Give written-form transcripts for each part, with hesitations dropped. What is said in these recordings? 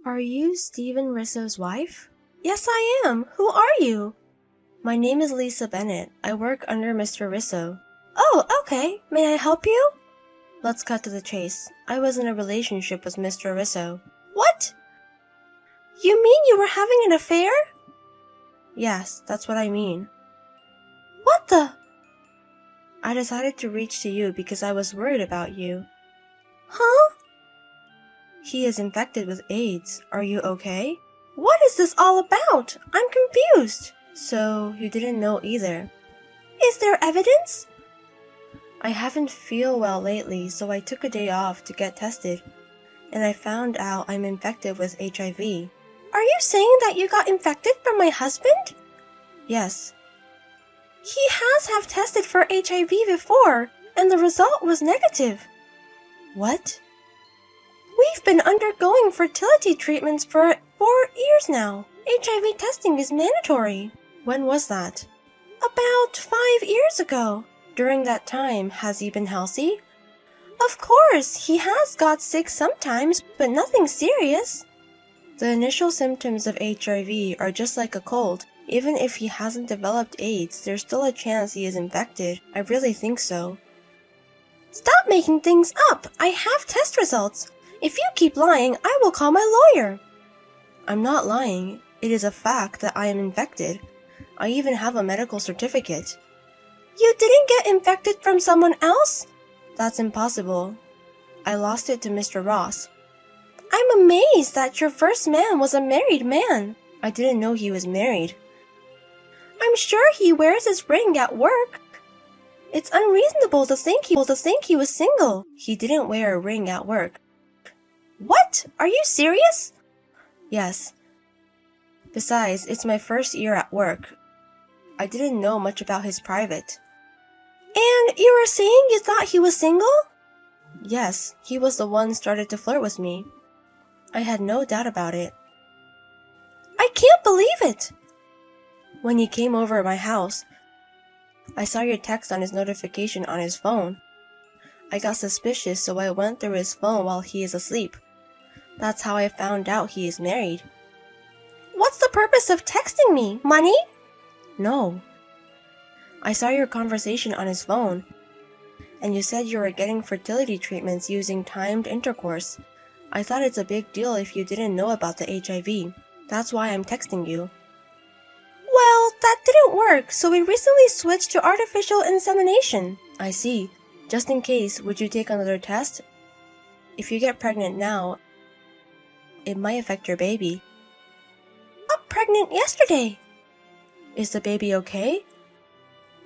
Are you Stephen Risso's wife? Yes, I am. Who are you? My name is Lisa Bennett. I work under Mr. Risso. Oh, okay. May I help you? Let's cut to the chase. I was in a relationship with Mr. Risso. What? You mean you were having an affair? Yes, that's what I mean. What the? I decided to reach to you because I was worried about you. Huh? He is infected with AIDS. Are you okay? What is this all about? I'm confused. So, you didn't know either. Is there evidence? I haven't feel well lately, so I took a day off to get tested. And I found out I'm infected with HIV. Are you saying that you got infected from my husband? Yes. He has tested for HIV before, and the result was negative. What? We've been undergoing fertility treatments for 4 years now. HIV testing is mandatory. When was that? About 5 years ago. During that time, has he been healthy? Of course, he has got sick sometimes, but nothing serious. The initial symptoms of HIV are just like a cold. Even if he hasn't developed AIDS, there's still a chance he is infected. I really think so. Stop making things up! I have test results. If you keep lying, I will call my lawyer. I'm not lying. It is a fact that I am infected. I even have a medical certificate. You didn't get infected from someone else? That's impossible. I lost it to Mr. Ross. I'm amazed that your first man was a married man. I didn't know he was married. I'm sure he wears his ring at work. It's unreasonable to think he was single. He didn't wear a ring at work. What? Are you serious? Yes. Besides, it's my first year at work. I didn't know much about his private. And you were saying you thought he was single? Yes, he was the one started to flirt with me. I had no doubt about it. I can't believe it! When he came over at my house, I saw your text on his notification on his phone. I got suspicious, so I went through his phone while he is asleep. That's how I found out he is married. What's the purpose of texting me? Money? No. I saw your conversation on his phone, and you said you were getting fertility treatments using timed intercourse. I thought it's a big deal if you didn't know about the HIV. That's why I'm texting you. Well, that didn't work, so we recently switched to artificial insemination. I see. Just in case, would you take another test? If you get pregnant now, it might affect your baby. I got pregnant yesterday. Is the baby okay?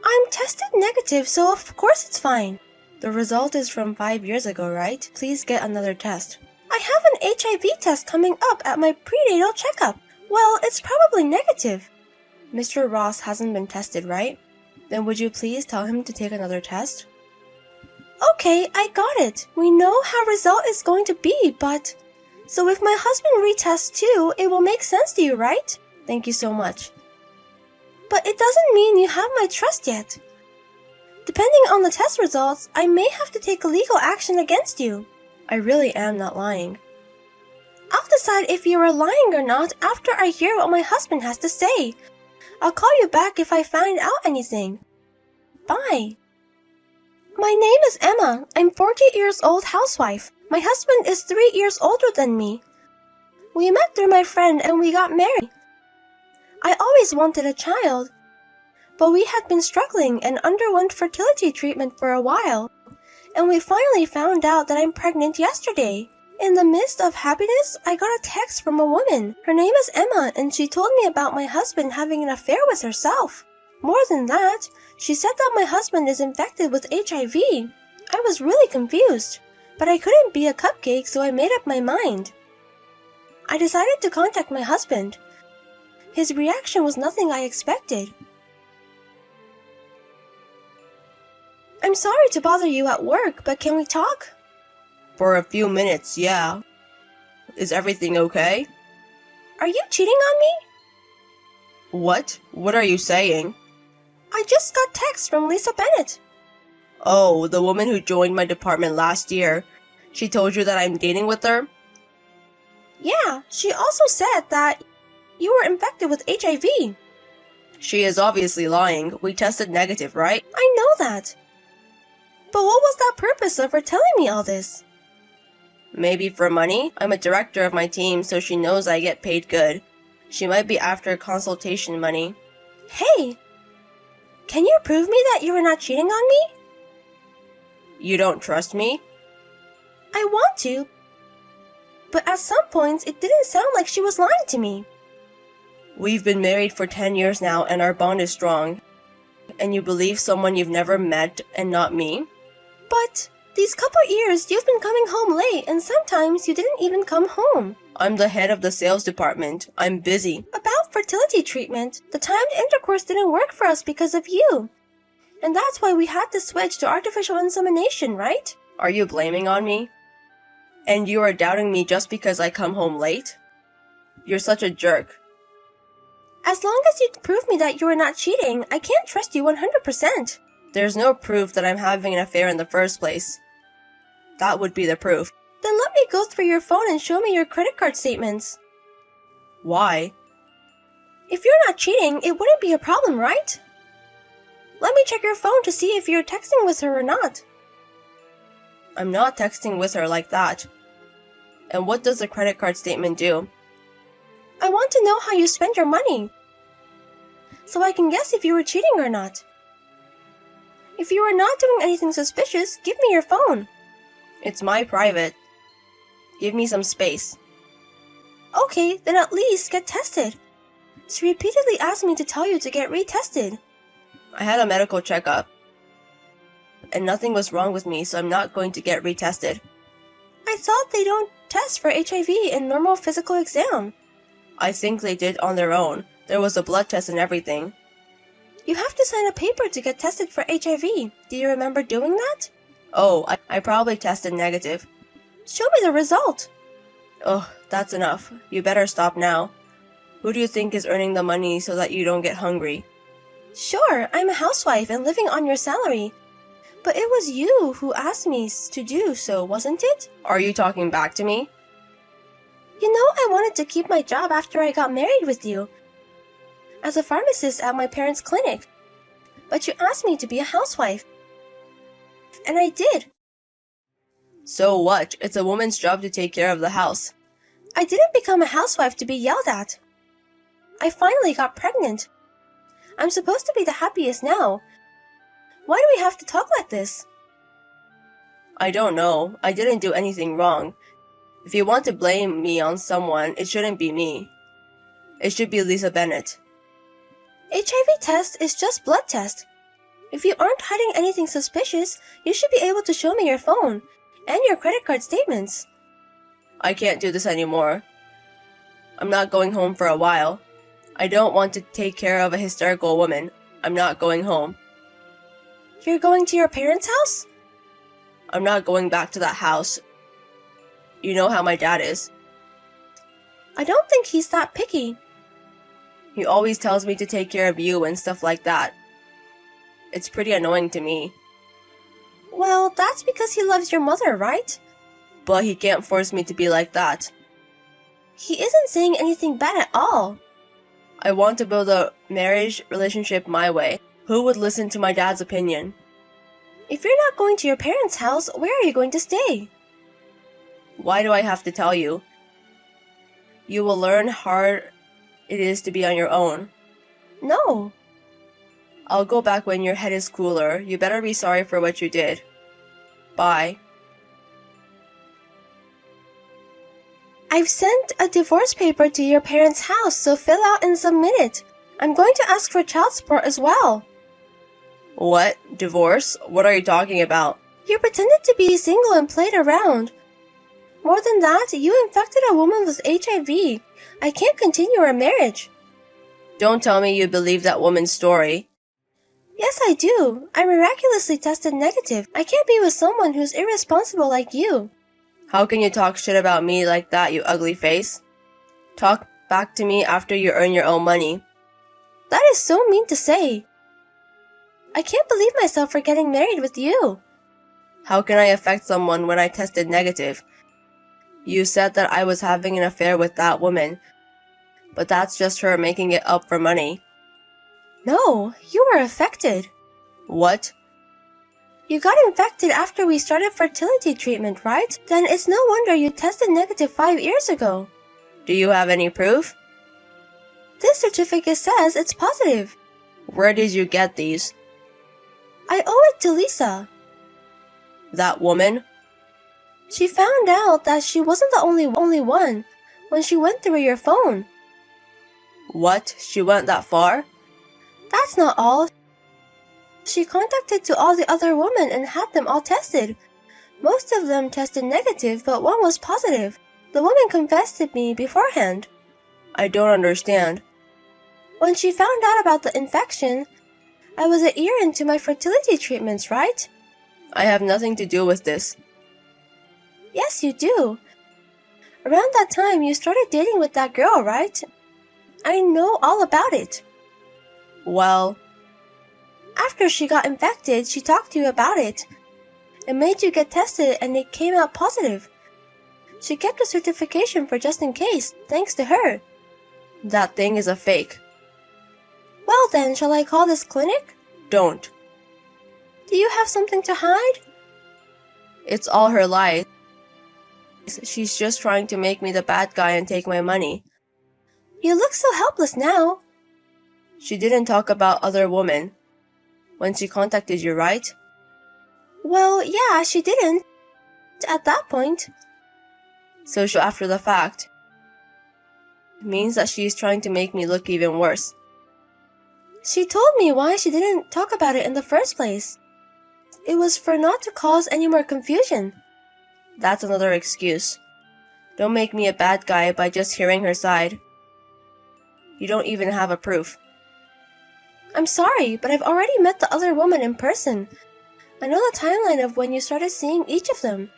I'm tested negative, so of course it's fine. The result is from 5 years ago, right? Please get another test. I have an HIV test coming up at my prenatal checkup. Well, it's probably negative. Mr. Ross hasn't been tested, right? Then would you please tell him to take another test? Okay, I got it. We know how result is going to be, but... So if my husband retests too, it will make sense to you, right? Thank you so much. But it doesn't mean you have my trust yet. Depending on the test results, I may have to take legal action against you. I really am not lying. I'll decide if you are lying or not after I hear what my husband has to say. I'll call you back if I find out anything. Bye. My name is Emma. I'm 40 years old housewife. My husband is 3 years older than me. We met through my friend and we got married. I always wanted a child, but we had been struggling and underwent fertility treatment for a while, and we finally found out that I'm pregnant yesterday. In the midst of happiness, I got a text from a woman. Her name is Emma, and she told me about my husband having an affair with herself. More than that, she said that my husband is infected with HIV. I was really confused, but I couldn't be a cupcake, so I made up my mind. I decided to contact my husband. His reaction was nothing I expected. I'm sorry to bother you at work, but can we talk? For a few minutes, yeah. Is everything okay? Are you cheating on me? What? What are you saying? I just got text from Lisa Bennett. Oh, the woman who joined my department last year. She told you that I'm dating with her? Yeah, she also said that you were infected with HIV. She is obviously lying. We tested negative, right? I know that. But what was that purpose of her telling me all this? Maybe for money? I'm a director of my team, so she knows I get paid good. She might be after consultation money. Hey! Can you prove me that you were not cheating on me? You don't trust me? I want to. But at some points, it didn't sound like she was lying to me. We've been married for 10 years now and our bond is strong. And you believe someone you've never met and not me? But these couple years, you've been coming home late and sometimes you didn't even come home. I'm the head of the sales department. I'm busy. About fertility treatment, the timed intercourse didn't work for us because of you. And that's why we had to switch to artificial insemination, right? Are you blaming on me? And you are doubting me just because I come home late? You're such a jerk. As long as you prove me that you are not cheating, I can't trust you 100%. There's no proof that I'm having an affair in the first place. That would be the proof. Then let me go through your phone and show me your credit card statements. Why? If you're not cheating, it wouldn't be a problem, right? Let me check your phone to see if you're texting with her or not. I'm not texting with her like that. And what does the credit card statement do? I want to know how you spend your money, so I can guess if you were cheating or not. If you are not doing anything suspicious, give me your phone. It's my private. Give me some space. Okay, then at least get tested. She repeatedly asked me to tell you to get retested. I had a medical checkup. And nothing was wrong with me, so I'm not going to get retested. I thought they don't test for HIV in normal physical exam. I think they did on their own. There was a blood test and everything. You have to sign a paper to get tested for HIV. Do you remember doing that? Oh, I probably tested negative. Show me the result. Oh, that's enough. You better stop now. Who do you think is earning the money so that you don't get hungry? Sure, I'm a housewife and living on your salary. But it was you who asked me to do so, wasn't it? Are you talking back to me? You know I wanted to keep my job after I got married with you, as a pharmacist at my parents' clinic. But you asked me to be a housewife. And I did. So what? It's a woman's job to take care of the house. I didn't become a housewife to be yelled at. I finally got pregnant. I'm supposed to be the happiest now. Why do we have to talk like this? I don't know. I didn't do anything wrong. If you want to blame me on someone, it shouldn't be me. It should be Lisa Bennett. HIV test is just blood test. If you aren't hiding anything suspicious, you should be able to show me your phone and your credit card statements. I can't do this anymore. I'm not going home for a while. I don't want to take care of a hysterical woman. I'm not going home. You're going to your parents' house? I'm not going back to that house. You know how my dad is. I don't think he's that picky. He always tells me to take care of you and stuff like that. It's pretty annoying to me. Well, that's because he loves your mother, right? But he can't force me to be like that. He isn't saying anything bad at all. I want to build a marriage relationship my way. Who would listen to my dad's opinion? If you're not going to your parents' house, where are you going to stay? Why do I have to tell you? You will learn how hard it is to be on your own. No. I'll go back when your head is cooler. You better be sorry for what you did. Bye. I've sent a divorce paper to your parents' house, so fill out and submit it. I'm going to ask for child support as well. What? Divorce? What are you talking about? You pretended to be single and played around. More than that, you infected a woman with HIV. I can't continue our marriage. Don't tell me you believe that woman's story. Yes, I do. I miraculously tested negative. I can't be with someone who's irresponsible like you. How can you talk shit about me like that, you ugly face? Talk back to me after you earn your own money. That is so mean to say. I can't believe myself for getting married with you. How can I affect someone when I tested negative? You said that I was having an affair with that woman, but that's just her making it up for money. No, you were affected. What? You got infected after we started fertility treatment, right? Then it's no wonder you tested negative 5 years ago. Do you have any proof? This certificate says it's positive. Where did you get these? I owe it to Lisa. That woman? She found out that she wasn't the only one when she went through your phone. What? She went that far? That's not all. She contacted to all the other women and had them all tested. Most of them tested negative, but one was positive. The woman confessed to me beforehand. I don't understand. When she found out about the infection, I was a year into my fertility treatments, right? I have nothing to do with this. Yes, you do. Around that time, you started dating with that girl, right? I know all about it. Well, after she got infected, she talked to you about it and made you get tested, and it came out positive. She kept a certification for just in case, thanks to her. That thing is a fake. Well then, shall I call this clinic? Don't. Do you have something to hide? It's all her lies. She's just trying to make me the bad guy and take my money. You look so helpless now. She didn't talk about other women when she contacted you, right? Well, yeah, she didn't. At that point. So after the fact. It means that she's trying to make me look even worse. She told me why she didn't talk about it in the first place. It was for not to cause any more confusion. That's another excuse. Don't make me a bad guy by just hearing her side. You don't even have a proof. I'm sorry, but I've already met the other woman in person. I know the timeline of when you started seeing each of them.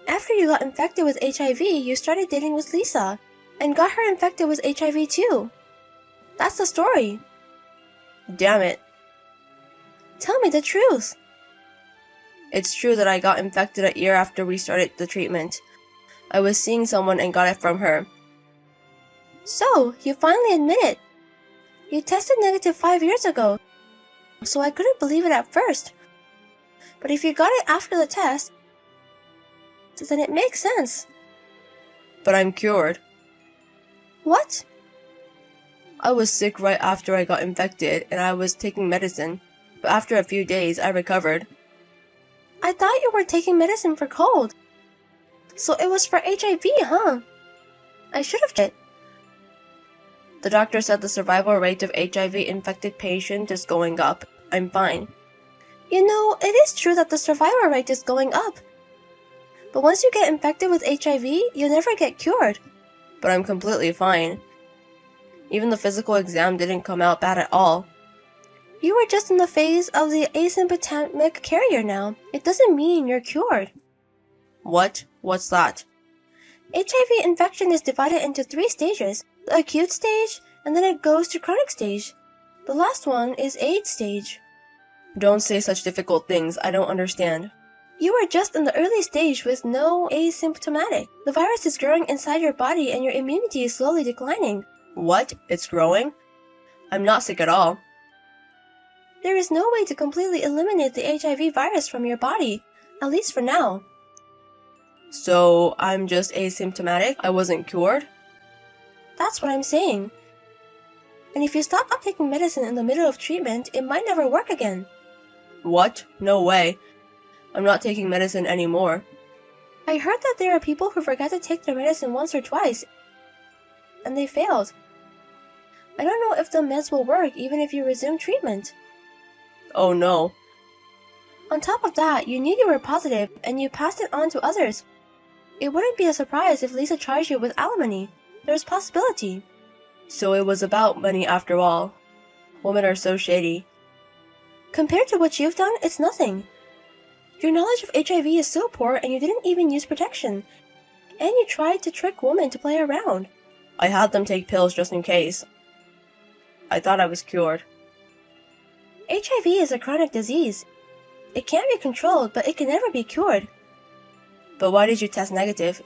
After you got infected with HIV, you started dating with Lisa, and got her infected with HIV too. That's the story. Damn it. Tell me the truth. It's true that I got infected a year after we started the treatment. I was seeing someone and got it from her. So, you finally admit it. You tested negative 5 years ago, so I couldn't believe it at first. But if you got it after the test, then it makes sense. But I'm cured. What? I was sick right after I got infected, and I was taking medicine. But after a few days, I recovered. I thought you were taking medicine for cold. So it was for HIV, huh? I should have checked. The doctor said the survival rate of HIV-infected patients is going up. I'm fine. You know, it is true that the survival rate is going up. But once you get infected with HIV, you never get cured. But I'm completely fine. Even the physical exam didn't come out bad at all. You were just in the phase of the asymptomatic carrier now. It doesn't mean you're cured. What? What's that? HIV infection is divided into 3 stages. The acute stage, and then it goes to chronic stage. The last one is AIDS stage. Don't say such difficult things. I don't understand. You are just in the early stage with no asymptomatic. The virus is growing inside your body and your immunity is slowly declining. What? It's growing? I'm not sick at all. There is no way to completely eliminate the HIV virus from your body, at least for now. So, I'm just asymptomatic? I wasn't cured? That's what I'm saying. And if you stop taking medicine in the middle of treatment, it might never work again. What? No way. I'm not taking medicine anymore. I heard that there are people who forget to take their medicine once or twice, and they failed. I don't know if the meds will work even if you resume treatment. Oh no. On top of that, you knew you were positive, and you passed it on to others. It wouldn't be a surprise if Lisa charged you with alimony. There's possibility. So it was about money after all. Women are so shady. Compared to what you've done, it's nothing. Your knowledge of HIV is so poor and you didn't even use protection. And you tried to trick women to play around. I had them take pills just in case. I thought I was cured. HIV is a chronic disease. It can be controlled, but it can never be cured. But why did you test negative?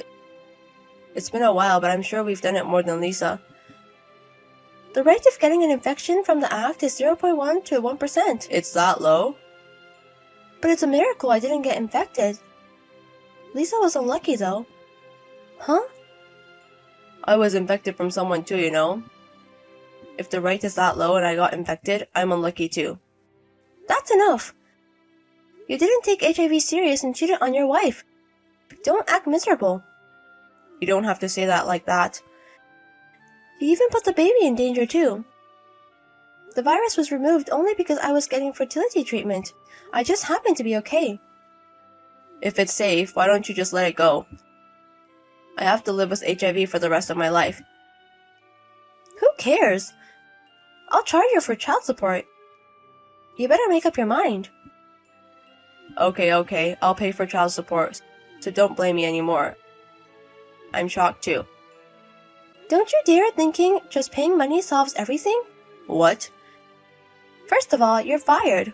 It's been a while, but I'm sure we've done it more than Lisa. The rate of getting an infection from the act is 0.1 to 1%. It's that low? But it's a miracle I didn't get infected. Lisa was unlucky though. Huh? I was infected from someone too, you know. If the rate is that low and I got infected, I'm unlucky too. That's enough. You didn't take HIV serious and cheated on your wife. Don't act miserable. You don't have to say that like that. You even put the baby in danger too. The virus was removed only because I was getting fertility treatment. I just happened to be okay. If it's safe, why don't you just let it go? I have to live with HIV for the rest of my life. Who cares? I'll charge you for child support. You better make up your mind. Okay, I'll pay for child support, so don't blame me anymore. I'm shocked too. Don't you dare thinking just paying money solves everything? What? First of all, you're fired.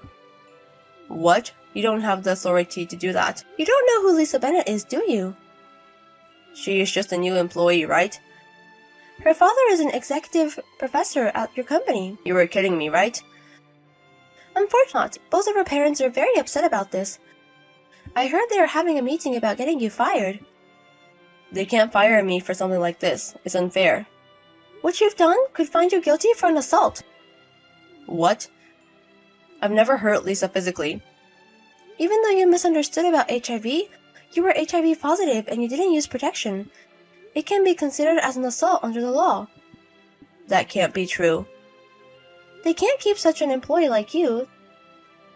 What? You don't have the authority to do that. You don't know who Lisa Bennett is, do you? She is just a new employee, right? Her father is an executive professor at your company. You were kidding me, right? Unfortunately, both of her parents are very upset about this. I heard they are having a meeting about getting you fired. They can't fire me for something like this. It's unfair. What you've done could find you guilty for an assault. What? I've never hurt Lisa physically. Even though you misunderstood about HIV, you were HIV positive and you didn't use protection. It can be considered as an assault under the law. That can't be true. They can't keep such an employee like you.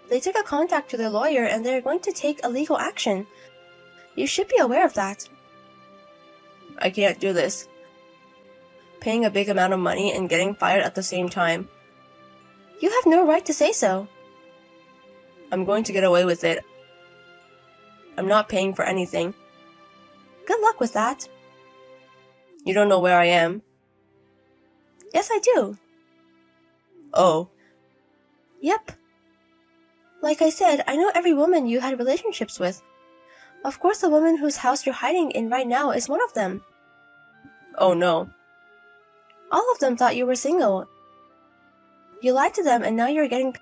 They took a contact to their lawyer and they're going to take a legal action. You should be aware of that. I can't do this. Paying a big amount of money and getting fired at the same time. You have no right to say so. I'm going to get away with it. I'm not paying for anything. Good luck with that. You don't know where I am. Yes, I do. Oh. Yep. Like I said, I know every woman you had relationships with. Of course, the woman whose house you're hiding in right now is one of them. Oh no. All of them thought you were single. You lied to them and now you're getting...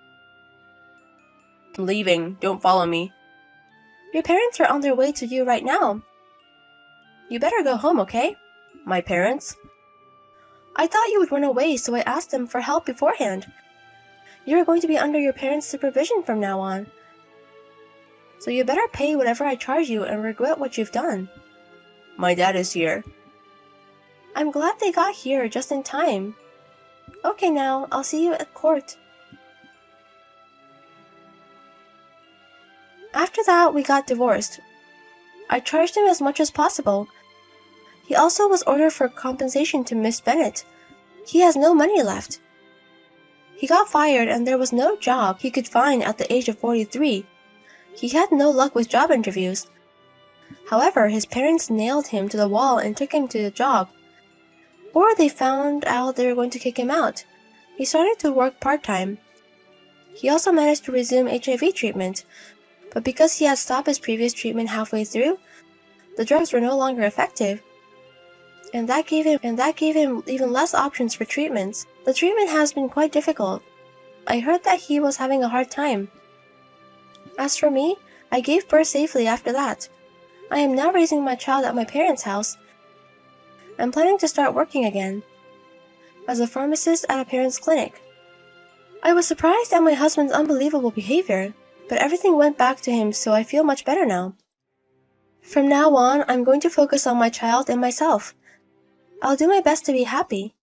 I'm leaving. Don't follow me. Your parents are on their way to you right now. You better go home, okay? My parents? I thought you would run away, so I asked them for help beforehand. You're going to be under your parents' supervision from now on. So you better pay whatever I charge you and regret what you've done. My dad is here. I'm glad they got here just in time. Okay now, I'll see you at court. After that, we got divorced. I charged him as much as possible. He also was ordered for compensation to Miss Bennett. He has no money left. He got fired and there was no job he could find at the age of 43. He had no luck with job interviews. However, his parents nailed him to the wall and took him to the job. Or they found out they were going to kick him out. He started to work part-time. He also managed to resume HIV treatment, but because he had stopped his previous treatment halfway through, the drugs were no longer effective. And that gave him even less options for treatments. The treatment has been quite difficult. I heard that he was having a hard time. As for me, I gave birth safely after that. I am now raising my child at my parents' house. I'm planning to start working again as a pharmacist at a parent's clinic. I was surprised at my husband's unbelievable behavior, but everything went back to him, so I feel much better now. From now on, I'm going to focus on my child and myself. I'll do my best to be happy.